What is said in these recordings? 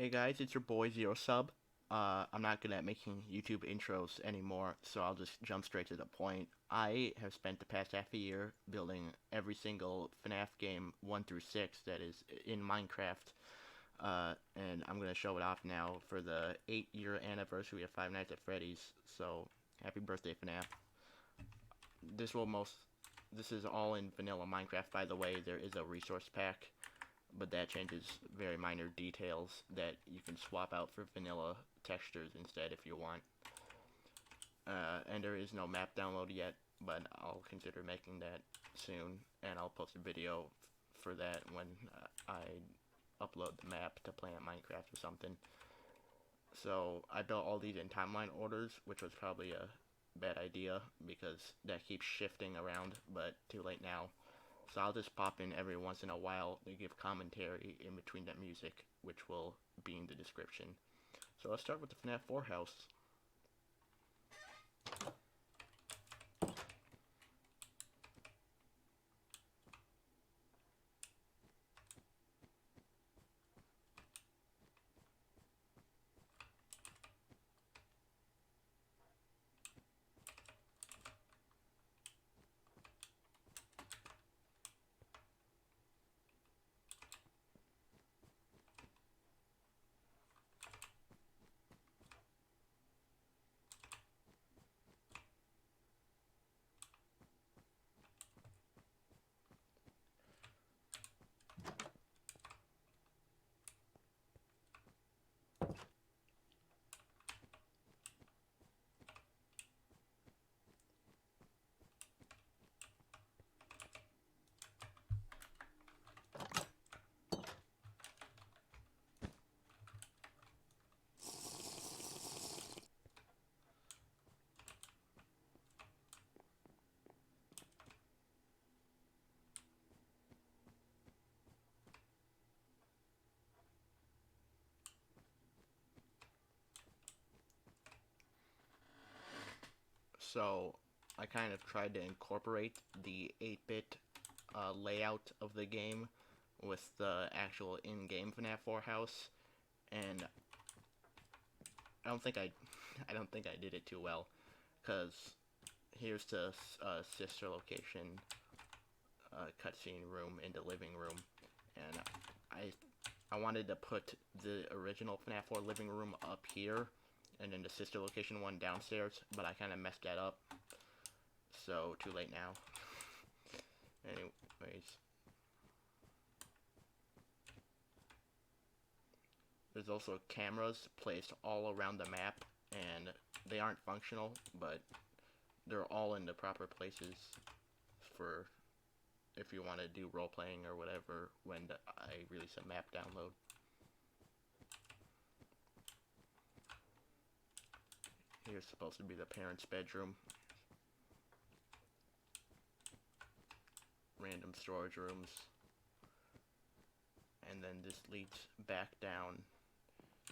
Hey guys, it's your boy ZeroSub. I'm not good at making YouTube intros anymore, so I'll just jump straight to the point. I have spent the past half a year building every single FNAF game 1 through 6 that is in Minecraft, and I'm gonna show it off now for the 8-year anniversary of Five Nights at Freddy's. So happy birthday, FNAF! This will most this is all in vanilla Minecraft, by the way. There is a resource pack, but that changes very minor details that you can swap out for vanilla textures instead if you want. And there is no map download yet, but I'll consider making that soon, and I'll post a video for that when I upload the map to Planet Minecraft or something. So I built all these in timeline orders, which was probably a bad idea because that keeps shifting around, but too late now. So I'll just pop in every once in a while to give commentary in between that music, which will be in the description. So let's start with the Fnaf 4 house. So I kind of tried to incorporate the 8-bit layout of the game with the actual in-game FNAF 4 house, and I don't think I, I don't think I did it too well, cause here's the sister location, cutscene room in the living room, and I wanted to put the original FNAF 4 living room up here, and then the sister location one downstairs, but I kind of messed that up, so too late now. Anyways, there's also cameras placed all around the map, and they aren't functional, but they're all in the proper places for if you want to do role-playing or whatever when I release a map download. Here's supposed to be the parents' bedroom. Random storage rooms. And then this leads back down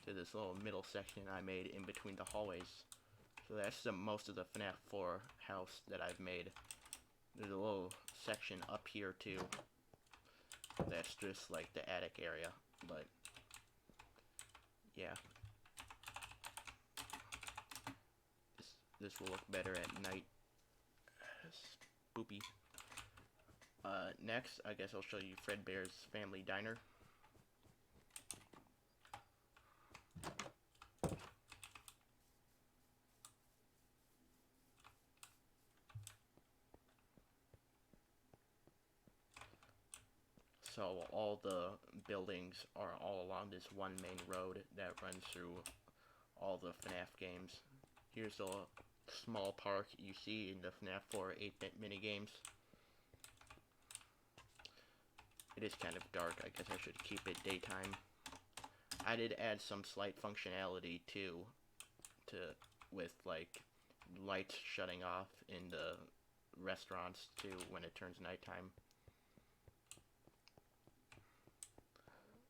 to this little middle section I made in between the hallways. So that's most of the FNAF 4 house that I've made. There's a little section up here too. That's just like the attic area, but yeah. This will look better at night. Spoopy. Next, I guess I'll show you Fredbear's family diner. So all the buildings are all along this one main road that runs through all the FNAF games. Here's the small park you see in the FNAF 4 8-bit minigames. It is kind of dark. I guess I should keep it daytime. I did add some slight functionality too, with like lights shutting off in the restaurants too when it turns nighttime.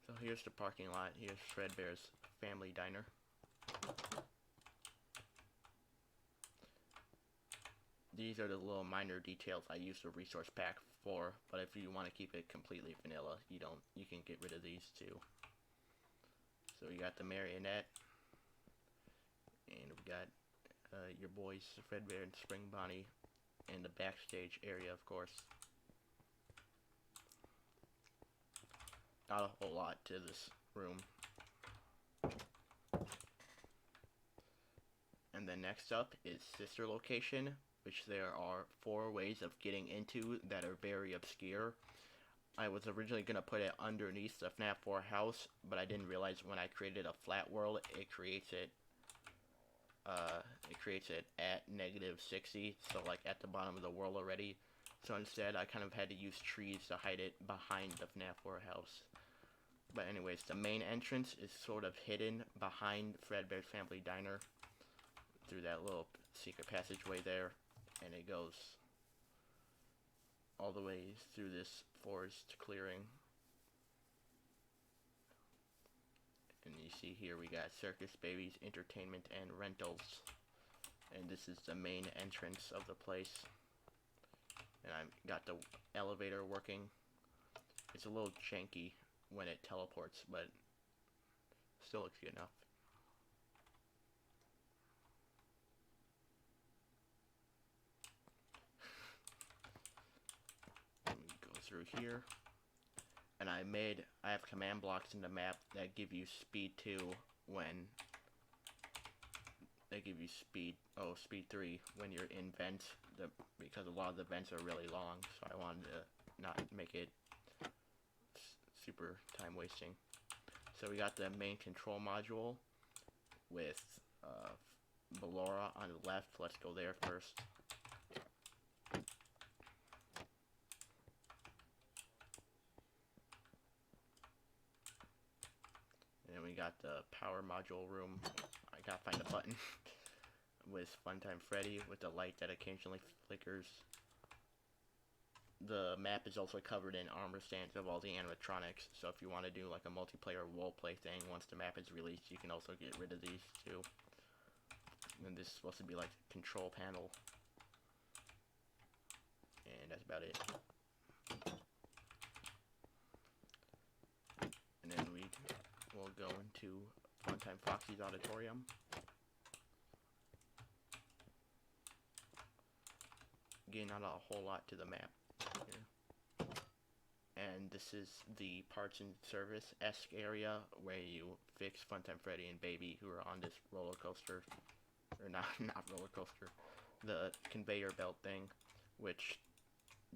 So here's the parking lot. Here's Fredbear's family diner. These are the little minor details I use the resource pack for, but if you want to keep it completely vanilla, you can get rid of these too. So we got the marionette, and we got your boys Fredbear and Spring Bonnie in the backstage area, of course. Not a whole lot to this room. And then next up is Sister Location, which there are 4 ways of getting into that are very obscure. I was originally going to put it underneath the Fnaf 4 house, but I didn't realize when I created a flat world, it creates it at -60, so like at the bottom of the world already. So instead, I kind of had to use trees to hide it behind the Fnaf 4 house. But anyways, the main entrance is sort of hidden behind Fredbear's Family Diner through that little secret passageway there, and it goes all the way through this forest clearing. And you see here we got Circus, Babies, Entertainment, and Rentals. And this is the main entrance of the place. And I've got the elevator working. It's a little janky when it teleports, but still looks good enough. And we go through here. And I have command blocks in the map that give you speed 2 when they give you speed 3 when you're in vents, because a lot of the vents are really long, so I wanted to not make it super time wasting. So we got the main control module with Ballora on the left. Let's go there first. And we got the power module room. I gotta find a button with Funtime Freddy with the light that occasionally flickers. The map is also covered in armor stands of all the animatronics, so if you want to do like a multiplayer roleplay thing once the map is released, you can also get rid of these too. And this is supposed to be like the control panel. And that's about it. And then we will go into Funtime Foxy's Auditorium. Again, not a whole lot to the map here. And this is the parts and service-esque area where you fix Funtime Freddy and Baby who are on this roller coaster. Or not roller coaster. The conveyor belt thing, which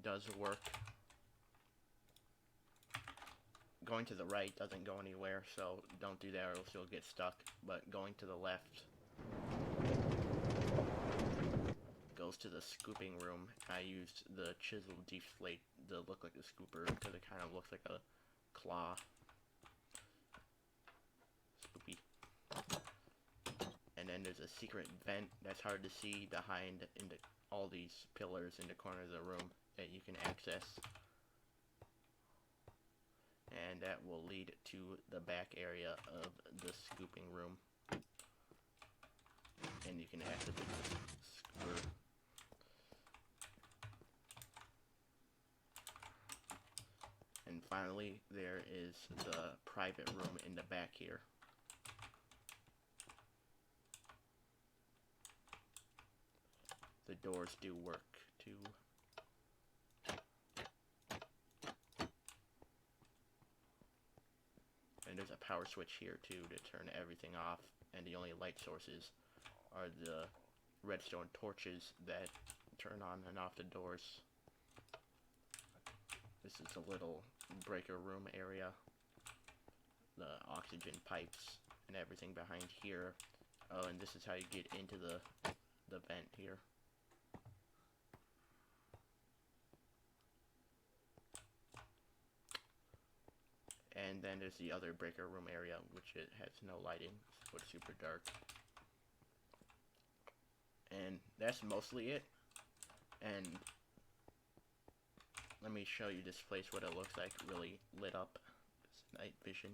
does work. Going to the right doesn't go anywhere, so don't do that or else you'll get stuck. But going to the left goes to the scooping room. I used the chisel deflate to look like a scooper because it kind of looks like a claw. Spoopy. And then there's a secret vent that's hard to see behind all these pillars in the corner of the room that you can access. And that will lead to the back area of the scooping room. And you can activate the scooper. And finally, there is the private room in the back here. The doors do work too. And there's a power switch here too to turn everything off, and the only light sources are the redstone torches that turn on and off the doors. This is a little breaker room area. The oxygen pipes and everything behind here. Oh, and this is how you get into the vent here. And then there's the other breaker room area, which it has no lighting, so it's super dark. And that's mostly it. And let me show you this place, what it looks like, really lit up. It's night vision.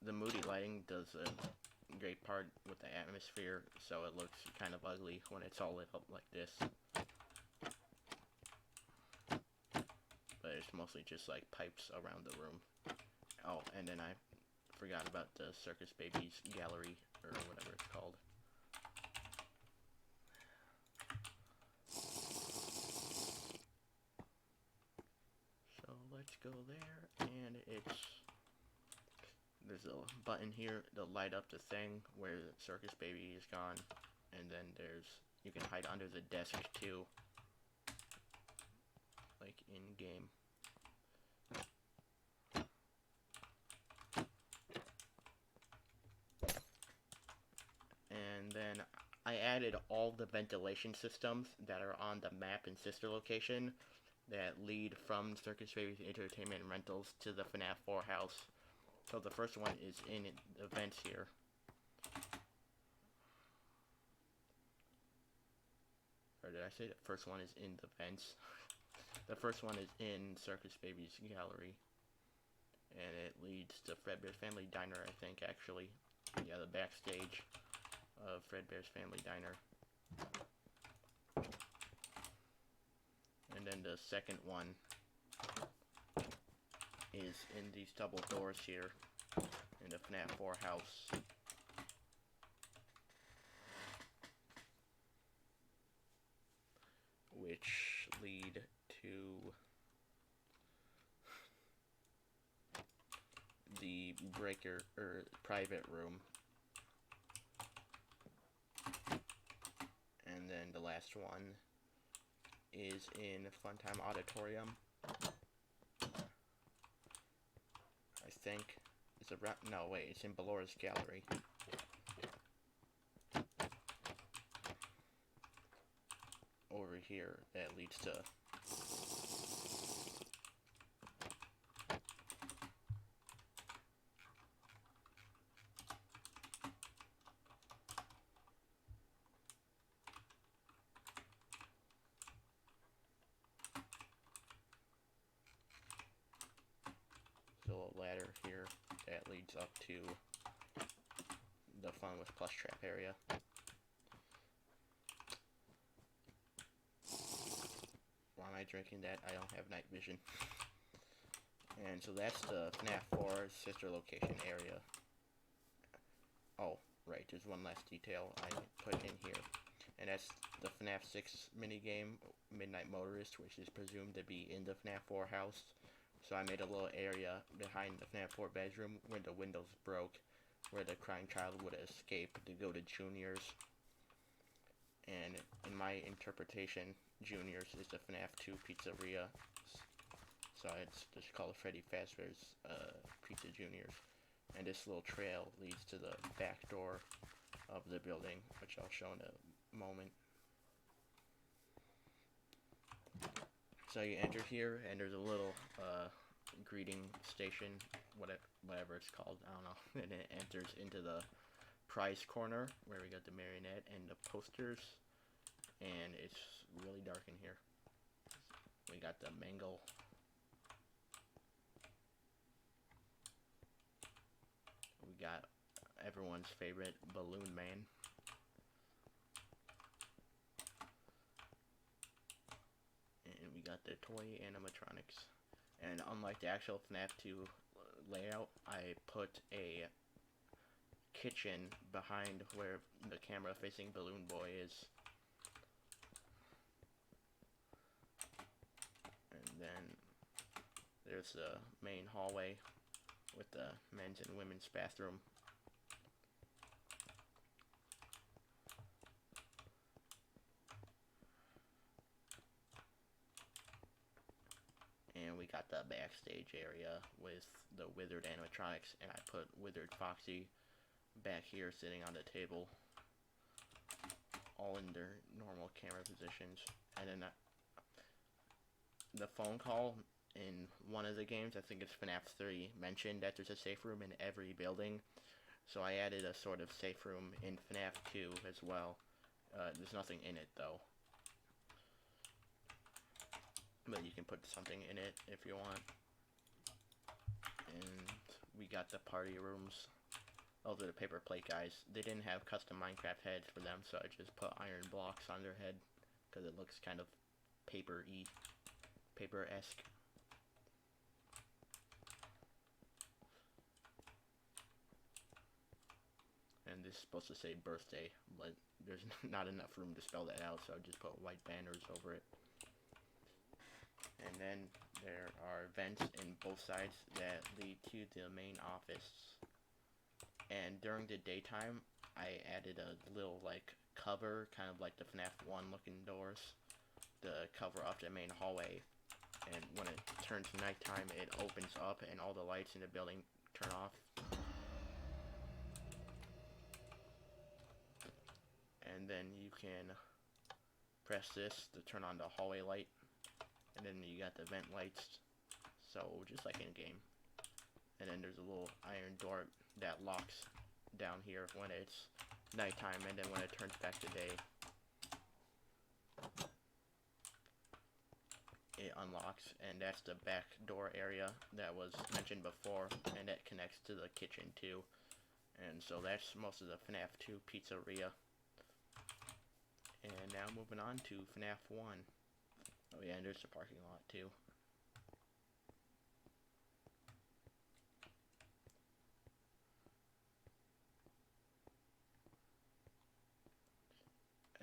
The moody lighting does a great part with the atmosphere, so it looks kind of ugly when it's all lit up like this. But there's mostly just like pipes around the room. Oh, and then I forgot about the Circus Babies gallery, or whatever it's called. So let's go there, and there's a button here to light up the thing where the Circus Baby is gone, and then you can hide under the desk too, like in game. And then I added all the ventilation systems that are on the map in sister location that lead from Circus Babies Entertainment Rentals to the Fnaf 4 house. So the first one is in the vents here. Or did I say the first one is in the vents? The first one is in Circus Babies Gallery. And it leads to Fredbear's Family Diner, I think, actually. Yeah, the backstage of Fredbear's Family Diner. And then the second one is in these double doors here in the Fnaf 4 house. Which lead to the breaker or private room. And then the last one is in Funtime Auditorium. I think it's no wait, it's in Balora's gallery. Over here that leads to a ladder here that leads up to the Fun with Plush Trap area. Why am I drinking that? I don't have night vision. And so that's the Fnaf 4 sister location area. Oh, right, there's one last detail I put in here. And that's the Fnaf 6 minigame, Midnight Motorist, which is presumed to be in the Fnaf 4 house. So I made a little area behind the Fnaf 4 bedroom where the windows broke, where the crying child would escape to go to Junior's. And in my interpretation, Junior's is the Fnaf 2 pizzeria. So it's just called Freddy Fazbear's Pizza Junior's. And this little trail leads to the back door of the building, which I'll show in a moment. So you enter here, and there's a little greeting station, whatever it's called, I don't know, and it enters into the prize corner, where we got the marionette and the posters, and it's really dark in here. We got the mangle. We got everyone's favorite Balloon Man. And we got the toy animatronics. And unlike the actual Fnaf 2 layout, I put a kitchen behind where the camera facing Balloon Boy is. And then there's the main hallway with the men's and women's bathroom. And we got the backstage area with the withered animatronics, and I put withered Foxy back here sitting on the table, all in their normal camera positions. And then the phone call in one of the games, I think it's Fnaf 3, mentioned that there's a safe room in every building. So I added a sort of safe room in Fnaf 2 as well. There's nothing in it though. But you can put something in it if you want. And we got the party rooms. Those are the paper plate guys. They didn't have custom Minecraft heads for them, so I just put iron blocks on their head because it looks kind of paper-y, paper-esque. this is supposed to say birthday, but there's not enough room to spell that out, so I just put white banners over it. And then there are vents in both sides that lead to the main office. And during the daytime, I added a little like cover, kind of like the Fnaf One looking doors, to cover up the main hallway. And when it turns nighttime, it opens up and all the lights in the building turn off. And then you can press this to turn on the hallway light. And then you got the vent lights, so just like in a game. And then there's a little iron door that locks down here when it's nighttime, and then when it turns back to day, it unlocks, and that's the back door area that was mentioned before, and that connects to the kitchen too. And so that's most of the Fnaf 2 pizzeria. And now moving on to Fnaf 1. Oh yeah, and there's the parking lot too.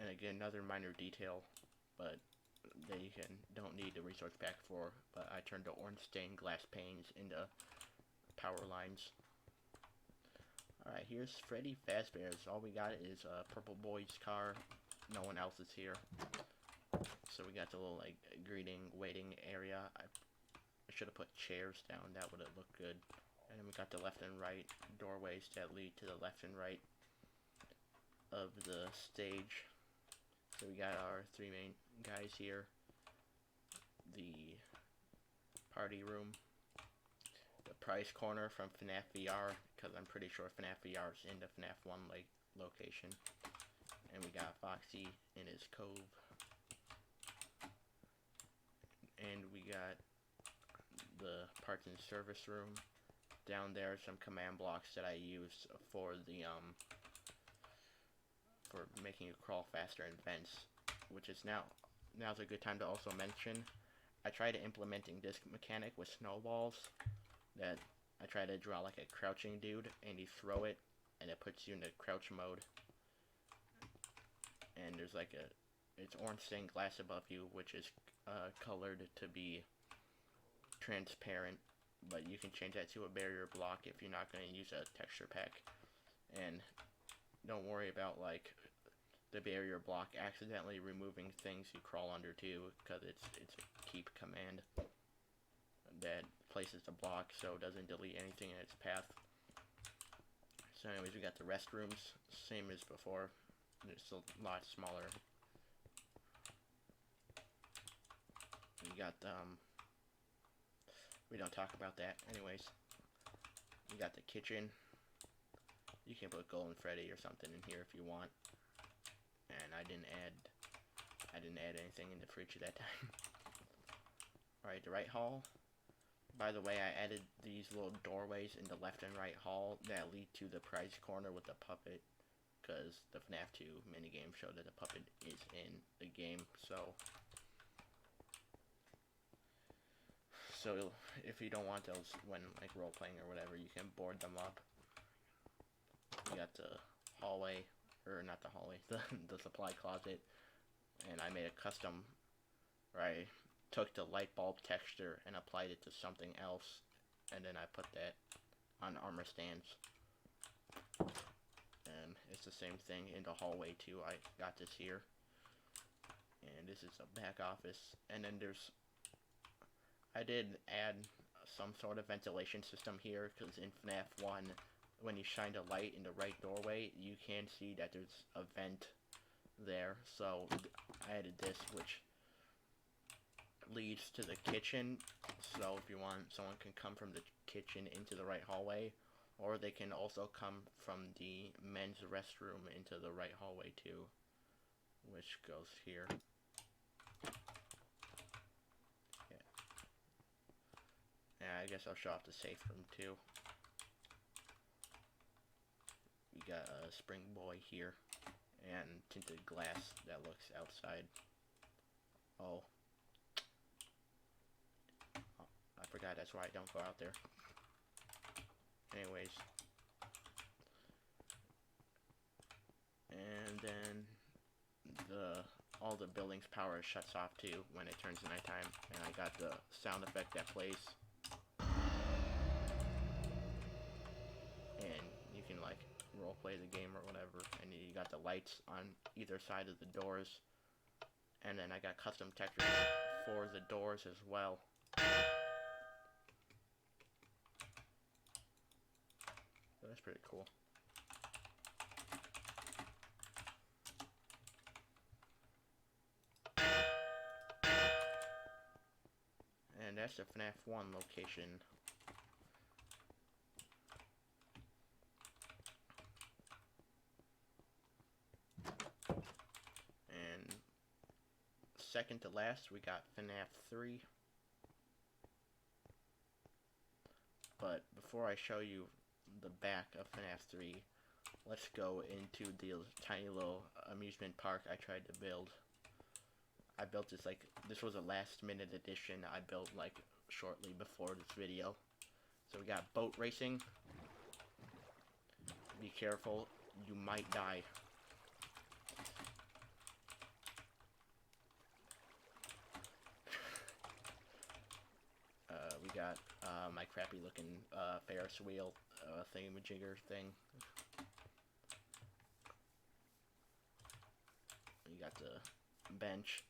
And again, another minor detail, but that you don't need the resource pack for, but I turned the orange stained glass panes into power lines. Alright, here's Freddy Fazbear's. All we got is a purple boy's car. No one else is here. So we got the little like greeting waiting area. I should have put chairs down, that would have looked good. And then we got the left and right doorways that lead to the left and right of the stage. So we got our three main guys here. The party room. The prize corner from Fnaf VR, because I'm pretty sure Fnaf VR is in the Fnaf One location. And we got Foxy in his cove. And we got the parts and service room. Down there, some command blocks that I use for the for making it crawl faster in vents, which is now's a good time to also mention. I tried implementing this mechanic with snowballs. That I try to draw like a crouching dude, and you throw it, and it puts you into crouch mode. And there's like it's orange stained glass above you, which is colored to be transparent, but you can change that to a barrier block if you're not going to use a texture pack. And don't worry about like the barrier block accidentally removing things you crawl under too, because it's a keep command that places the block so it doesn't delete anything in its path. So anyways, we got the restrooms, same as before, it's a lot smaller. We got we don't talk about that. Anyways, we got the kitchen. You can put Golden Freddy or something in here if you want. And I didn't add anything in the fridge at that time. Alright, the right hall. By the way, I added these little doorways in the left and right hall that lead to the prize corner with the puppet, because the Fnaf 2 minigame showed that the puppet is in the game. So if you don't want those when like role playing or whatever, you can board them up. We got the hallway, or not the hallway, the supply closet, and I made a custom where I took the light bulb texture and applied it to something else, and then I put that on armor stands. And it's the same thing in the hallway too. I got this here, and this is a back office, and then I did add some sort of ventilation system here, because in Fnaf 1, when you shine the light in the right doorway, you can see that there's a vent there. So I added this, which leads to the kitchen. So if you want, someone can come from the kitchen into the right hallway, or they can also come from the men's restroom into the right hallway too, which goes here. Yeah, I guess I'll show off the safe room too. We got a spring boy here, and tinted glass that looks outside. Oh, I forgot, that's why I don't go out there. Anyways, And then all the building's power shuts off too when it turns nighttime, and I got the sound effect that plays. And you can like roleplay the game or whatever, and you got the lights on either side of the doors, and then I got custom textures for the doors as well. So that's pretty cool. And that's the Fnaf One location. And second to last, we got Fnaf 3. But before I show you the back of Fnaf 3, let's go into the tiny little amusement park I tried to build. I built this this was a last minute addition I built like shortly before this video. So we got boat racing. Be careful, you might die. We got my crappy looking Ferris wheel thingamajigger thing. You got the bench.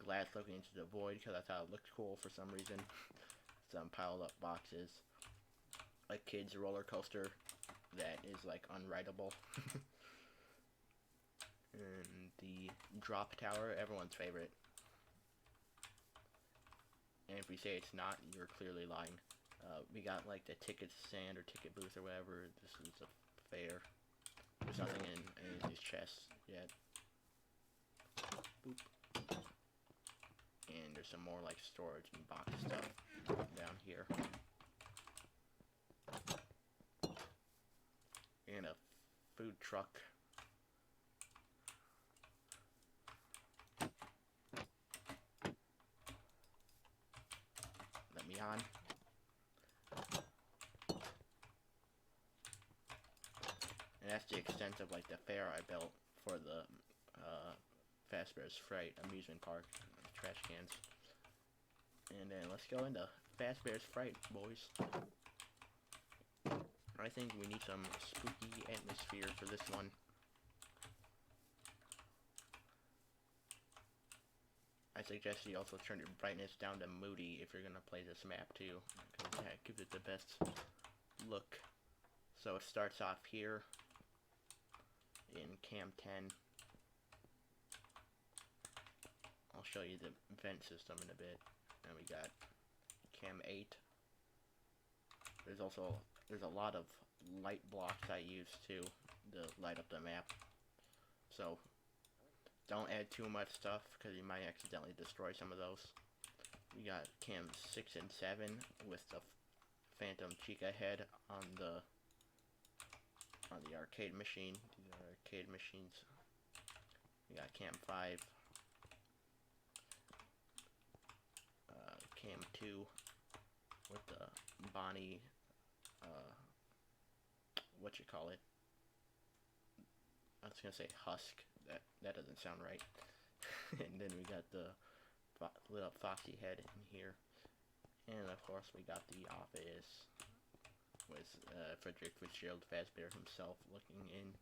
Glass looking into the void because I thought it looked cool for some reason. Some piled up boxes. A kid's roller coaster that is like unrideable. And the drop tower, everyone's favorite. And if we say it's not, you're clearly lying. We got like the ticket stand or ticket booth or whatever. This is a fair. There's nothing in any of these chests yet. Boop. And there's some more like storage and box stuff down here. And a food truck. Let me on. And that's the extent of like the fair I built for the Fazbear's Fright amusement park. Trash cans. And then let's go into Fazbear's Fright, boys. I think we need some spooky atmosphere for this one. I suggest you also turn your brightness down to moody if you're gonna play this map too, because that gives it the best look. So it starts off here in Cam 10. I'll show you the vent system in a bit. And we got Cam 8. There's a lot of light blocks I use too to light up the map. So don't add too much stuff because you might accidentally destroy some of those. We got Cam 6 and 7 with the Phantom Chica head on the arcade machine. These are arcade machines. We got Cam 5. Cam 2 with the Bonnie, whatchamacallit. I was gonna say Husk. That doesn't sound right. And then we got the lit up Foxy head in here. And of course we got the office with Frederick Fitzgerald Fazbear himself looking in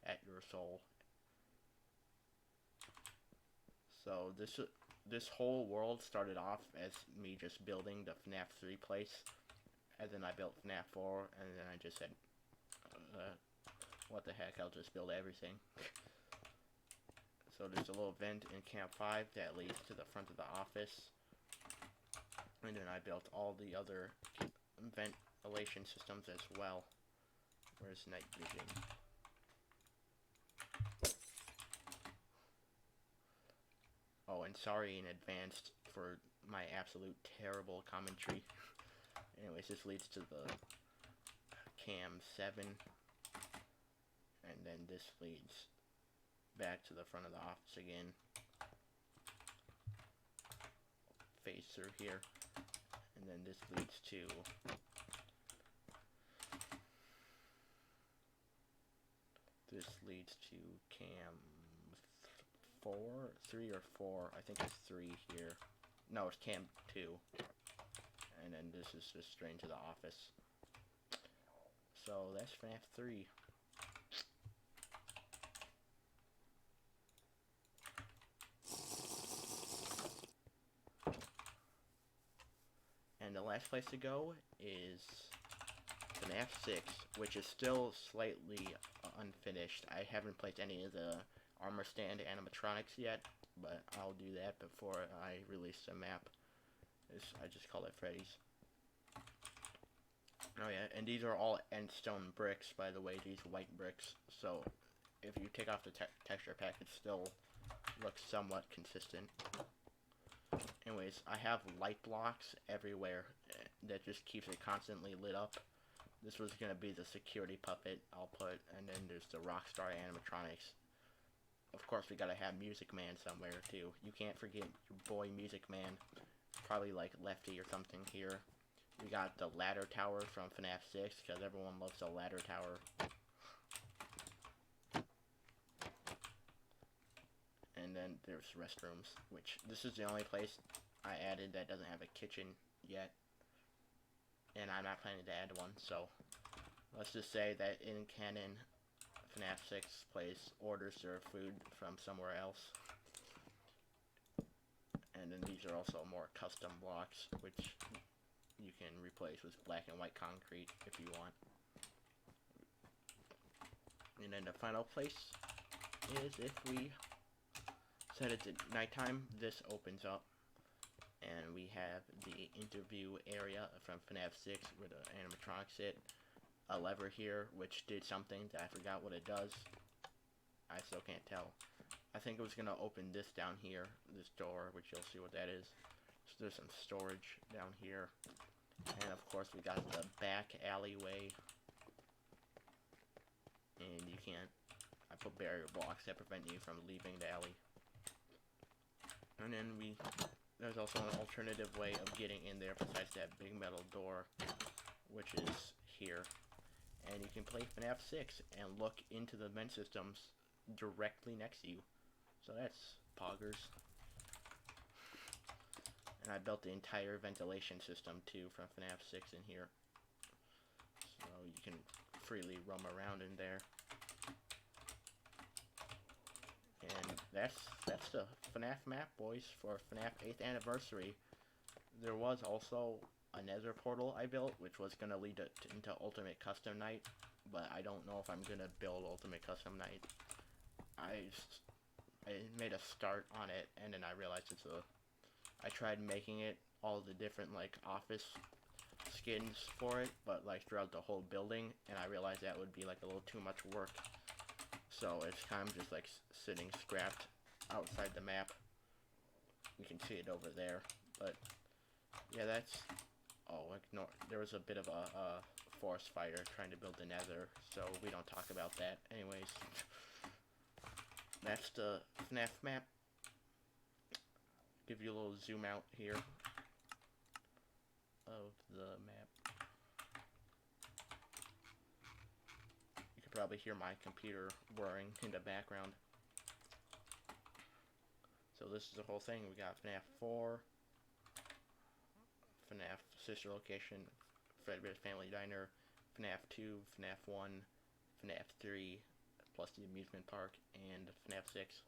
at your soul. So this whole world started off as me just building the Fnaf 3 place, and then I built Fnaf 4, and then I just said, what the heck, I'll just build everything. So there's a little vent in Camp 5 that leads to the front of the office, and then I built all the other ventilation systems as well. Where's night vision? Oh, and sorry in advance for my absolute terrible commentary. Anyways, this leads to the Cam 7. And then this leads back to the front of the office again. Phase through here. And then this leads to this leads to cam 4, 3 or 4. I think it's 3 here. No, it's cam 2. And then this is just straight into the office. So that's Fnaf 3. And the last place to go is Fnaf 6, which is still slightly unfinished. I haven't played any of the armor stand animatronics yet, but I'll do that before I release the map. I just call it Freddy's. Oh yeah, and these are all endstone bricks, by the way, these white bricks. So if you take off the texture pack, it still looks somewhat consistent. Anyways, I have light blocks everywhere that just keeps it constantly lit up. This was going to be the security puppet I'll put, and then there's the Rockstar Animatronics. Of course, we gotta have Music Man somewhere, too. You can't forget your boy Music Man. Probably like Lefty or something here. We got the ladder tower from Fnaf 6, because everyone loves the ladder tower. And then there's restrooms, which this is the only place I added that doesn't have a kitchen yet. And I'm not planning to add one, so let's just say that in canon, Fnaf 6 place orders their food from somewhere else. And then these are also more custom blocks, which you can replace with black and white concrete if you want. And then the final place is if we set it to nighttime, this opens up. And we have the interview area from Fnaf 6 where the animatronics sit. A lever here, which did something that I forgot what it does. I still can't tell. I think it was going to open this down here, this door, which you'll see what that is. So there's some storage down here. And of course we got the back alleyway. And you can't, I put barrier blocks that prevent you from leaving the alley. And then there's also an alternative way of getting in there besides that big metal door, which is here. And you can play Fnaf 6 and look into the vent systems directly next to you. So that's poggers. And I built the entire ventilation system too from Fnaf 6 in here. So you can freely roam around in there. And that's the Fnaf map, boys, for Fnaf 8th anniversary. There was also a nether portal I built, which was going to lead into Ultimate Custom Night, but I don't know if I'm going to build Ultimate Custom Night. I made a start on it, and then I realized I tried making it all the different, like, office skins for it, but, like, throughout the whole building, and I realized that would be, like, a little too much work. So it's kind of just, like, sitting scrapped outside the map. You can see it over there, but yeah, that's... Oh, ignore. There was a bit of a forest fire trying to build the nether, so we don't talk about that. Anyways, that's the Fnaf map. Give you a little zoom out here of the map. You can probably hear my computer whirring in the background. So this is the whole thing. We got Fnaf 4, Fnaf sister location, Fredbear's Family Diner, Fnaf 2, Fnaf 1, Fnaf 3, plus the amusement park, and Fnaf 6.